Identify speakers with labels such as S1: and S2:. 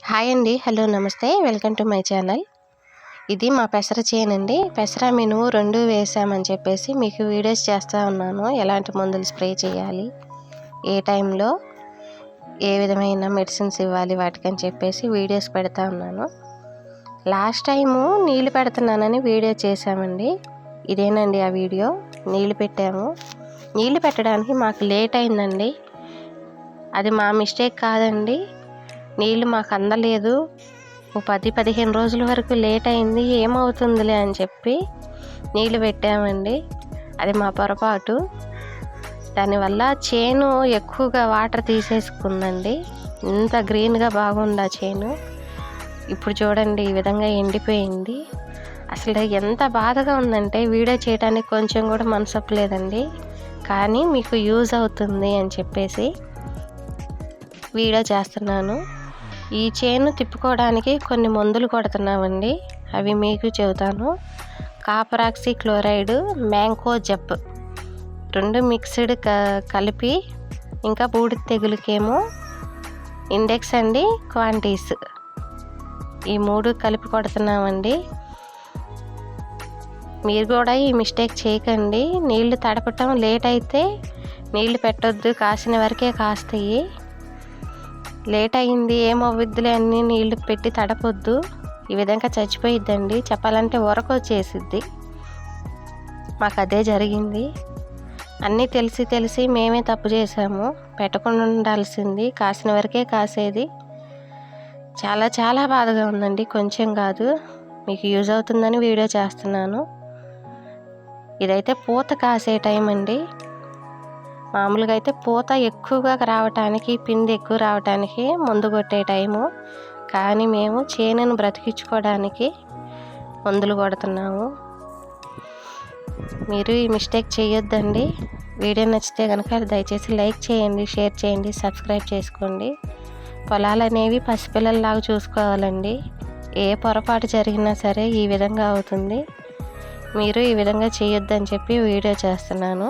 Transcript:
S1: Hi అండి. Hello నమస్తే. Welcome to my channel. ఇది మా పెసర చేనండి. పెసర మినుము 2 వేసామని చెప్పేసి మీకు వీడియోస్ చేస్తూ ఉన్నాను. ఎలాంటి మందులు స్ప్రే చేయాలి, ఏ టైంలో ఏ విధమైన మెడిసిన్స్ ఇవ్వాలి వాటికని చెప్పేసి వీడియోస్ పెడతా ఉన్నాను. లాస్ట్ టైము నీళ్ళు పెడుతున్నానని వీడియో చేశామండి. ఇదేనండి ఆ వీడియో. నీళ్ళు పెట్టాము. నీళ్ళు పెట్టడానికి మాకు లేట్ అయిందండి. అది మా మిస్టేక్ కాదండి. నీళ్ళు మాకు అందలేదు. 10-15 రోజుల వరకు లేట్ అయింది. ఏమవుతుందిలే అని చెప్పి నీళ్ళు పెట్టామండి. అది మా పొరపాటు. దానివల్ల చేను ఎక్కువగా వాటర్ తీసేసుకుందండి. ఇంత గ్రీన్గా బాగుంది ఆ చేను. ఇప్పుడు చూడండి ఈ విధంగా ఎండిపోయింది. అసలు ఎంత బాధగా ఉందంటే వీడియో చేయడానికి కొంచెం కూడా మనసొప్పలేదండి. కానీ మీకు యూజ్ అవుతుంది అని చెప్పేసి వీడియో చేస్తున్నాను. ఈ చేను తిప్పుకోవడానికి కొన్ని మందులు కొడుతున్నామండి. అవి మీకు చెబుతాను. కాపరాక్సీ క్లోరైడ్, మ్యాంకోజెబ్ 2 మిక్స్డ్ కలిపి, ఇంకా బూడిద తెగులుకేమో ఇండెక్స్ అండి, క్వాంటీస్, ఈ 3 కలిపి కొడుతున్నామండి. మీరు కూడా ఈ మిస్టేక్ చేయకండి. నీళ్లు తడపటం లేట్ అయితే నీళ్లు పెట్టొద్దు. కాసిన వరకే కాస్తాయి. లేట్ అయింది ఏమవుద్దులే అన్నీ నీళ్లు పెట్టి తడపొద్దు. ఈ విధంగా చచ్చిపోయిద్దండి. చెప్పాలంటే వచ్చేసిద్ది. మాకు అదే జరిగింది. అన్నీ తెలిసి మేమే తప్పు చేసాము. పెట్టకుండా ఉండాల్సింది. కాసిన వరకే కాసేది. చాలా బాధగా ఉందండి. కొంచెం కాదు. మీకు యూజ్ అవుతుందని వీడియో చేస్తున్నాను. ఇదైతే పూత కాసే టైం అండి. మామూలుగా అయితే పూత ఎక్కువగా రావటానికి, పిండి ఎక్కువ రావటానికి మందు కొట్టే టైము. కానీ మేము చేనును బ్రతికించుకోవడానికి మందులు కొడుతున్నాము. మీరు ఈ మిస్టేక్ చేయొద్దండి. వీడియో నచ్చితే కనుక దయచేసి లైక్ చేయండి, షేర్ చేయండి, సబ్స్క్రైబ్ చేసుకోండి. పొలాలు అనేవి పసిపిల్లల్లాగా చూసుకోవాలండి. ఏ పొరపాటు జరిగినా సరే ఈ విధంగా అవుతుంది. మీరు ఈ విధంగా చేయొద్దని చెప్పి వీడియో చేస్తున్నాను.